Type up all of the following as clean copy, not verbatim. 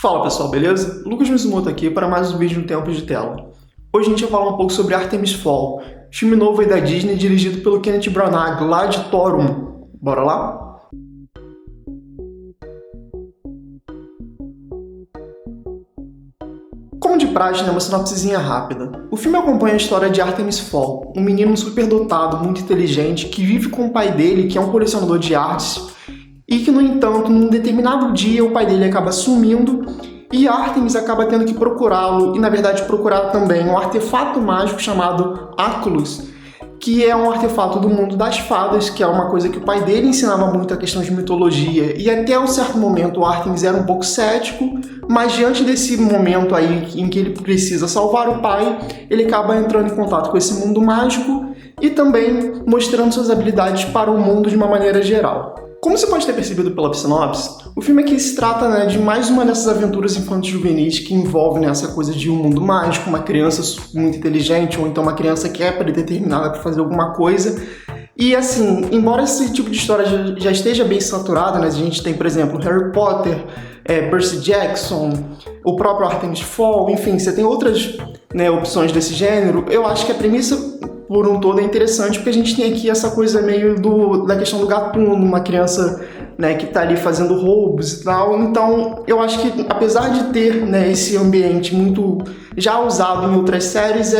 Fala pessoal, beleza? Lucas Mizumoto aqui para mais um vídeo no Tempo de Tela. Hoje a gente vai falar um pouco sobre Artemis Fowl, filme novo aí da Disney dirigido pelo Kenneth Branagh, lá de Thor 1. Bora lá? Como de praxe, uma sinopsezinha rápida. O filme acompanha a história de Artemis Fowl, um menino superdotado, muito inteligente, que vive com o pai dele, que é um colecionador de artes, e que, no entanto, num determinado dia o pai dele acaba sumindo e Artemis acaba tendo que procurá-lo, e na verdade procurar também um artefato mágico chamado Arculus, que é um artefato do mundo das fadas, que é uma coisa que o pai dele ensinava muito a questão de mitologia, e até um certo momento o Artemis era um pouco cético, mas diante desse momento aí em que ele precisa salvar o pai, ele acaba entrando em contato com esse mundo mágico e também mostrando suas habilidades para o mundo de uma maneira geral. Como você pode ter percebido pela sinopse, o filme aqui se trata de mais uma dessas aventuras infanto-juvenis que envolve essa coisa de um mundo mágico, uma criança muito inteligente, ou então uma criança que é predeterminada para fazer alguma coisa. E assim, embora esse tipo de história já esteja bem saturado, a gente tem, por exemplo, Harry Potter, Percy Jackson, o próprio Artemis Fowl, enfim, você tem outras opções desse gênero. Eu acho que a premissa por um todo é interessante, porque a gente tem aqui essa coisa meio da questão do gatuno, uma criança que está ali fazendo roubos e tal. Então, eu acho que apesar de ter esse ambiente muito já usado em outras séries,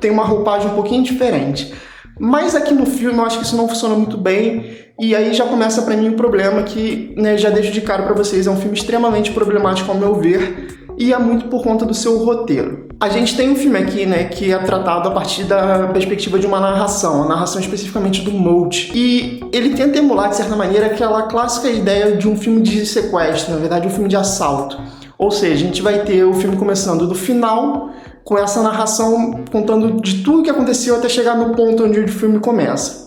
tem uma roupagem um pouquinho diferente. Mas aqui no filme eu acho que isso não funciona muito bem, e aí já começa pra mim o problema que já deixo de cara pra vocês, é um filme extremamente problemático ao meu ver, e é muito por conta do seu roteiro. A gente tem um filme aqui, que é tratado a partir da perspectiva de uma narração, a narração especificamente do Molt, e ele tenta emular, de certa maneira, aquela clássica ideia de um filme de sequestro, na verdade um filme de assalto. Ou seja, a gente vai ter o filme começando do final, com essa narração contando de tudo o que aconteceu até chegar no ponto onde o filme começa.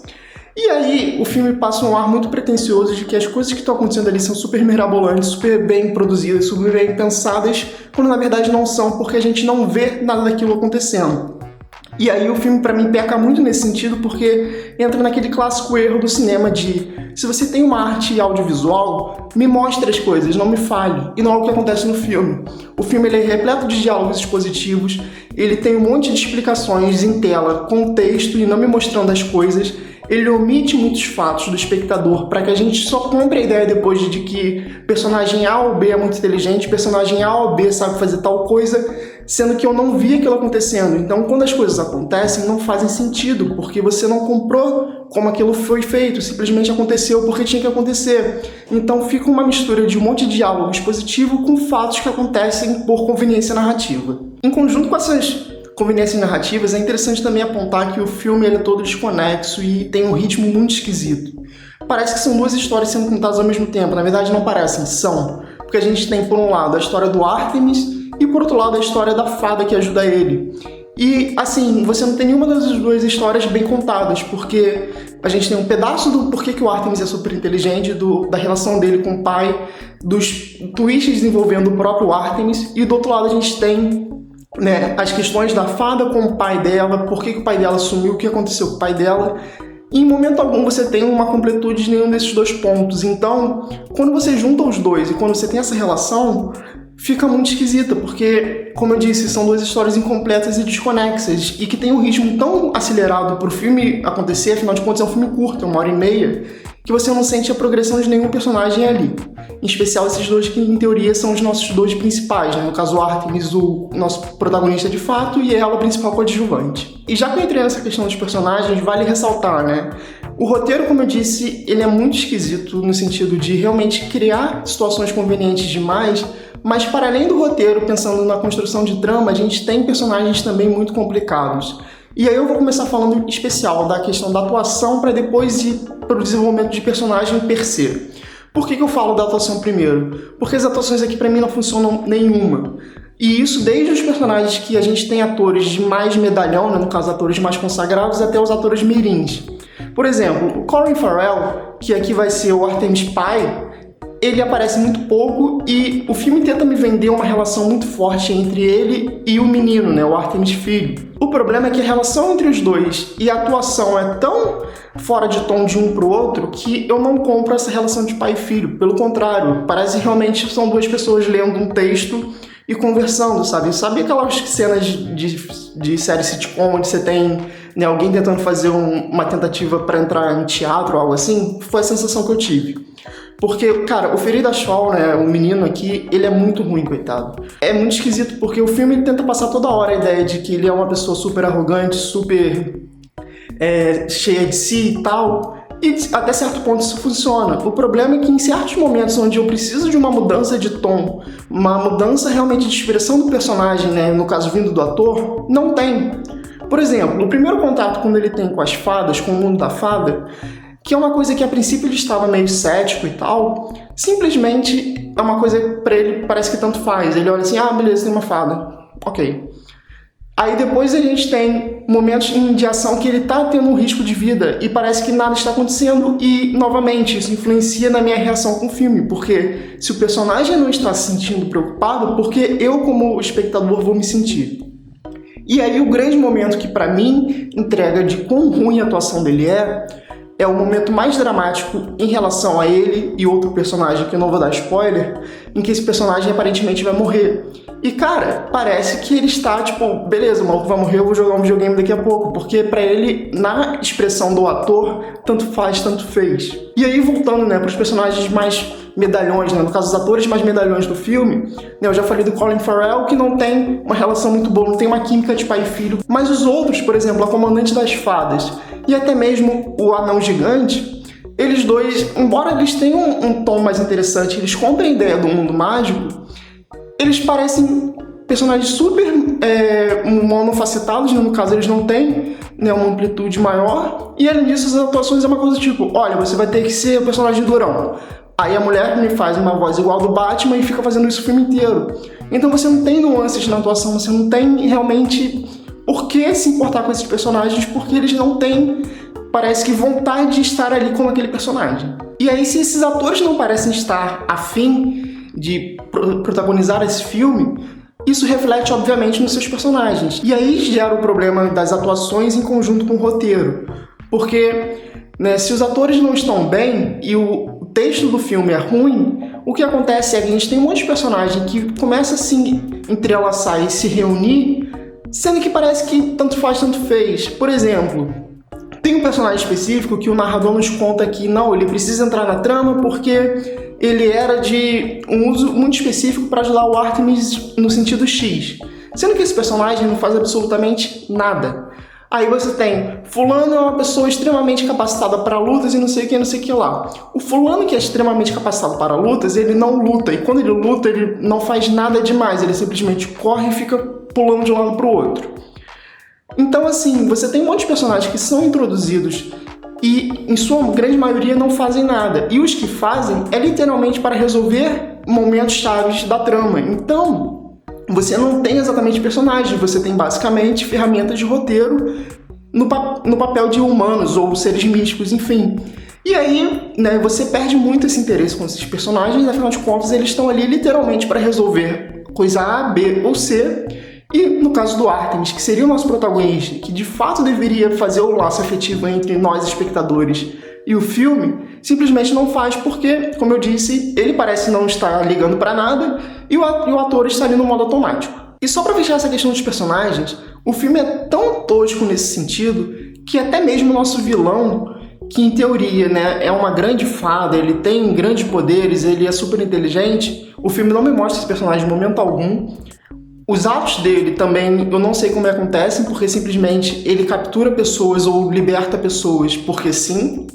E aí o filme passa um ar muito pretensioso de que as coisas que estão acontecendo ali são super mirabolantes, super bem produzidas, super bem pensadas, quando na verdade não são, porque a gente não vê nada daquilo acontecendo. E aí o filme pra mim peca muito nesse sentido, porque entra naquele clássico erro do cinema de se você tem uma arte audiovisual, me mostre as coisas, não me fale. E não é o que acontece no filme. O filme ele é repleto de diálogos expositivos, ele tem um monte de explicações em tela, com texto e não me mostrando as coisas. Ele omite muitos fatos do espectador para que a gente só compre a ideia depois de que personagem A ou B é muito inteligente, personagem A ou B sabe fazer tal coisa, sendo que eu não vi aquilo acontecendo. Então, quando as coisas acontecem, não fazem sentido, porque você não comprou como aquilo foi feito, simplesmente aconteceu porque tinha que acontecer. Então, fica uma mistura de um monte de diálogo expositivo com fatos que acontecem por conveniência narrativa. Em conjunto com essas conveniências narrativas, é interessante também apontar que o filme ele é todo desconexo e tem um ritmo muito esquisito. Parece que são duas histórias sendo contadas ao mesmo tempo, na verdade não parecem, são. Porque a gente tem, por um lado, a história do Artemis e, por outro lado, a história da fada que ajuda ele. E, assim, você não tem nenhuma das duas histórias bem contadas, porque a gente tem um pedaço do porquê que o Artemis é super inteligente, da relação dele com o pai, dos twists envolvendo o próprio Artemis, e do outro lado a gente tem as questões da fada com o pai dela, por que o pai dela sumiu, o que aconteceu com o pai dela. E em momento algum você tem uma completude de nenhum desses dois pontos. Então, quando você junta os dois e quando você tem essa relação, fica muito esquisita, porque, como eu disse, são duas histórias incompletas e desconexas, e que tem um ritmo tão acelerado para o filme acontecer, afinal de contas é um filme curto, é 1h30, que você não sente a progressão de nenhum personagem ali. Em especial esses dois que, em teoria, são os nossos dois principais, no caso o Artemis, o nosso protagonista de fato, e ela, a principal coadjuvante. E já que eu entrei nessa questão dos personagens, vale ressaltar, o roteiro, como eu disse, ele é muito esquisito no sentido de realmente criar situações convenientes demais, mas para além do roteiro, pensando na construção de trama, a gente tem personagens também muito complicados. E aí eu vou começar falando em especial da questão da atuação para depois ir para o desenvolvimento de personagem per se. Por que eu falo da atuação primeiro? Porque as atuações aqui para mim não funcionam nenhuma. E isso desde os personagens que a gente tem atores de mais medalhão, no caso atores mais consagrados, até os atores mirins. Por exemplo, o Colin Farrell, que aqui vai ser o Artemis pai, ele aparece muito pouco e o filme tenta me vender uma relação muito forte entre ele e o menino, né, o Artemis filho. O problema é que a relação entre os dois e a atuação é tão fora de tom de um pro outro que eu não compro essa relação de pai e filho. Pelo contrário, parece realmente que são duas pessoas lendo um texto e conversando, sabe? Sabe aquelas cenas de série sitcom onde você tem, né, alguém tentando fazer uma tentativa para entrar em teatro ou algo assim? Foi a sensação que eu tive. Porque, cara, o Ferida Shaw, né, o menino aqui, ele é muito ruim, coitado. É muito esquisito porque o filme tenta passar toda hora a ideia de que ele é uma pessoa super arrogante, super cheia de si e tal. E até certo ponto isso funciona. O problema é que em certos momentos onde eu preciso de uma mudança de tom, uma mudança realmente de expressão do personagem, né, no caso vindo do ator, não tem. Por exemplo, no primeiro contato quando ele tem com as fadas, com o mundo da fada, que é uma coisa que a princípio ele estava meio cético e tal, simplesmente é uma coisa pra ele parece que tanto faz. Ele olha assim, ah, beleza, tem uma fada, ok. Aí depois a gente tem momentos de ação que ele tá tendo um risco de vida e parece que nada está acontecendo e, novamente, isso influencia na minha reação com o filme, porque se o personagem não está se sentindo preocupado, porque eu como espectador vou me sentir. E aí o grande momento que pra mim entrega de quão ruim a atuação dele é o momento mais dramático em relação a ele e outro personagem, que eu não vou dar spoiler, em que esse personagem aparentemente vai morrer. E, cara, parece que ele está, tipo, beleza, o maluco vai morrer, eu vou jogar um videogame daqui a pouco, porque pra ele, na expressão do ator, tanto faz, tanto fez. E aí, voltando, né, pros personagens mais medalhões, né, no caso, os atores mais medalhões do filme, né, eu já falei do Colin Farrell, que não tem uma relação muito boa, não tem uma química de pai e filho, mas os outros, por exemplo, a Comandante das Fadas e até mesmo o Anão Gigante, eles dois, embora eles tenham um tom mais interessante, eles comprem a ideia do mundo mágico, eles parecem personagens super monofacetados, né? No caso eles não têm, né, uma amplitude maior, e além disso as atuações é uma coisa tipo, olha, você vai ter que ser o personagem durão. Aí a mulher me faz uma voz igual do Batman e fica fazendo isso o filme inteiro. Então você não tem nuances na atuação, você não tem realmente por que se importar com esses personagens, porque eles não têm, parece que, vontade de estar ali como aquele personagem. E aí se esses atores não parecem estar afim de protagonizar esse filme, isso reflete obviamente nos seus personagens. E aí gera o problema das atuações em conjunto com o roteiro. Porque, né, se os atores não estão bem e o texto do filme é ruim, o que acontece é que a gente tem um monte de personagem que começa a se entrelaçar e se reunir, sendo que parece que tanto faz, tanto fez. Por exemplo, tem um personagem específico que o narrador nos conta que não, ele precisa entrar na trama porque ele era de um uso muito específico para ajudar o Artemis no sentido X. Sendo que esse personagem não faz absolutamente nada. Aí você tem, fulano é uma pessoa extremamente capacitada para lutas e não sei o que lá. O fulano que é extremamente capacitado para lutas, ele não luta. E quando ele luta, ele não faz nada demais. Ele simplesmente corre e fica pulando de um lado para o outro. Então, assim, você tem um monte de personagens que são introduzidos e, em sua grande maioria, não fazem nada. E os que fazem é literalmente para resolver momentos chaves da trama. Então, você não tem exatamente personagens, você tem basicamente ferramentas de roteiro no papel de humanos ou seres místicos, enfim. E aí, né, você perde muito esse interesse com esses personagens, afinal de contas, eles estão ali literalmente para resolver coisa A, B ou C. E no caso do Artemis, que seria o nosso protagonista, que de fato deveria fazer o laço afetivo entre nós, espectadores, e o filme, simplesmente não faz porque, como eu disse, ele parece não estar ligando pra nada e o ator está ali no modo automático. E só pra fechar essa questão dos personagens, o filme é tão tosco nesse sentido que até mesmo o nosso vilão, que em teoria, né, é uma grande fada, ele tem grandes poderes, ele é super inteligente, o filme não me mostra esse personagem em momento algum. Os atos dele também, eu não sei como acontecem, porque simplesmente ele captura pessoas ou liberta pessoas porque sim.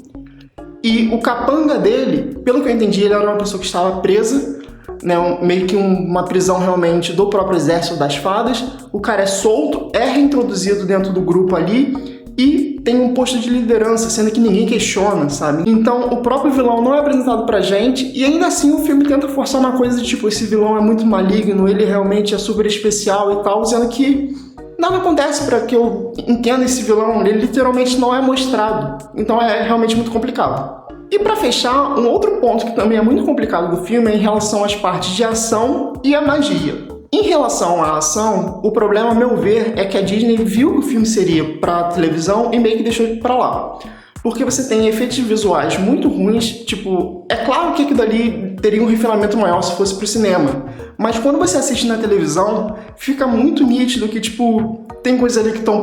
E o capanga dele, pelo que eu entendi, ele era uma pessoa que estava presa, né, meio que uma prisão realmente do próprio exército das fadas. O cara é solto, é reintroduzido dentro do grupo ali e tem um posto de liderança, sendo que ninguém questiona, sabe? Então o próprio vilão não é apresentado pra gente e ainda assim o filme tenta forçar uma coisa de tipo, esse vilão é muito maligno, ele realmente é super especial e tal, sendo que nada acontece para que eu entenda esse vilão, ele literalmente não é mostrado. Então é realmente muito complicado. E para fechar, um outro ponto que também é muito complicado do filme é em relação às partes de ação e a magia. Em relação à ação, o problema, a meu ver, é que a Disney viu que o filme seria para televisão e meio que deixou para lá. Porque você tem efeitos visuais muito ruins, tipo, é claro que aquilo ali teria um refinamento maior se fosse pro cinema, mas quando você assiste na televisão, fica muito nítido que, tipo, tem coisas ali que estão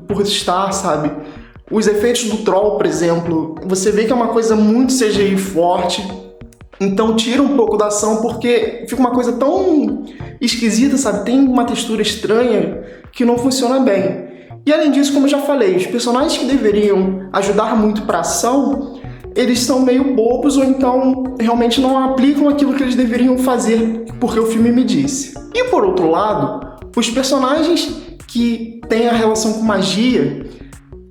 por estar, sabe? Os efeitos do Troll, por exemplo, você vê que é uma coisa muito CGI forte, então tira um pouco da ação porque fica uma coisa tão esquisita, sabe? Tem uma textura estranha que não funciona bem. E além disso, como eu já falei, os personagens que deveriam ajudar muito para a ação, eles são meio bobos ou então realmente não aplicam aquilo que eles deveriam fazer porque o filme me disse. E por outro lado, os personagens que têm a relação com magia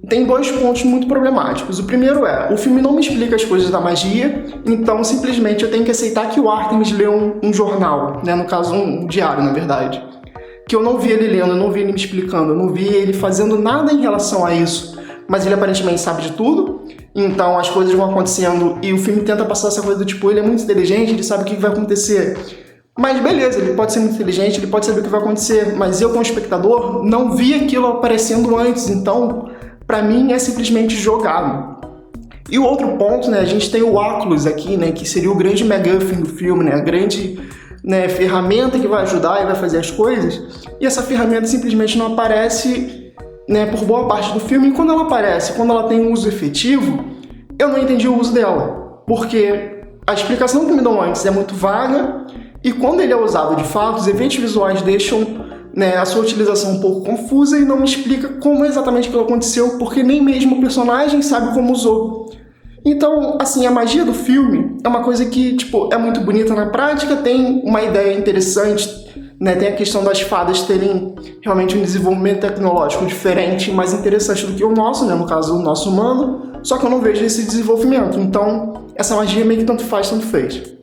tem dois pontos muito problemáticos. O primeiro é, o filme não me explica as coisas da magia, então simplesmente eu tenho que aceitar que o Artemis leu um jornal, né? No caso um diário, na verdade. Que eu não vi ele lendo, eu não vi ele me explicando, eu não vi ele fazendo nada em relação a isso, mas ele aparentemente sabe de tudo, então as coisas vão acontecendo e o filme tenta passar essa coisa do tipo, ele é muito inteligente, ele sabe o que vai acontecer. Mas beleza, ele pode ser muito inteligente, ele pode saber o que vai acontecer, mas eu como espectador não vi aquilo aparecendo antes, então pra mim é simplesmente jogado. E o outro ponto, né, a gente tem o óculos aqui, né, que seria o grande MacGuffin do filme, né, a grande ferramenta que vai ajudar e vai fazer as coisas, e essa ferramenta simplesmente não aparece, né, por boa parte do filme, e quando ela aparece, quando ela tem um uso efetivo, eu não entendi o uso dela, porque a explicação que me dão antes é muito vaga, e quando ele é usado de fato, os efeitos visuais deixam, né, a sua utilização um pouco confusa e não me explica como exatamente aquilo aconteceu, porque nem mesmo o personagem sabe como usou. Então, assim, a magia do filme é uma coisa que, tipo, é muito bonita na prática, tem uma ideia interessante, né? Tem a questão das fadas terem realmente um desenvolvimento tecnológico diferente, mais interessante do que o nosso, né? No caso, o nosso humano, só que eu não vejo esse desenvolvimento. Então, essa magia meio que tanto faz, tanto fez.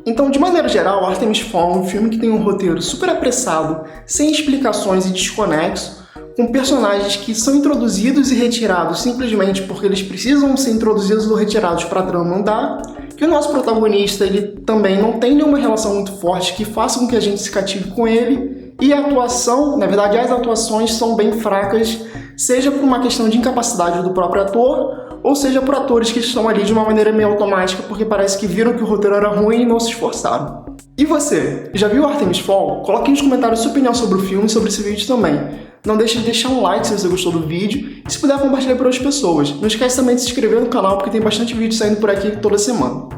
Então, de maneira geral, Artemis Fowl é um filme que tem um roteiro super apressado, sem explicações e desconexo, com personagens que são introduzidos e retirados simplesmente porque eles precisam ser introduzidos ou retirados para a trama andar, que o nosso protagonista ele também não tem nenhuma relação muito forte que faça com que a gente se cative com ele, e a atuação, na verdade as atuações são bem fracas, seja por uma questão de incapacidade do próprio ator, ou seja por atores que estão ali de uma maneira meio automática porque parece que viram que o roteiro era ruim e não se esforçaram. E você, já viu Artemis Fowl? Coloque nos comentários sua opinião sobre o filme e sobre esse vídeo também. Não deixe de deixar um like se você gostou do vídeo e se puder compartilhar para outras pessoas. Não esquece também de se inscrever no canal porque tem bastante vídeo saindo por aqui toda semana.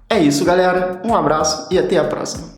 É isso, galera. Um abraço e até a próxima.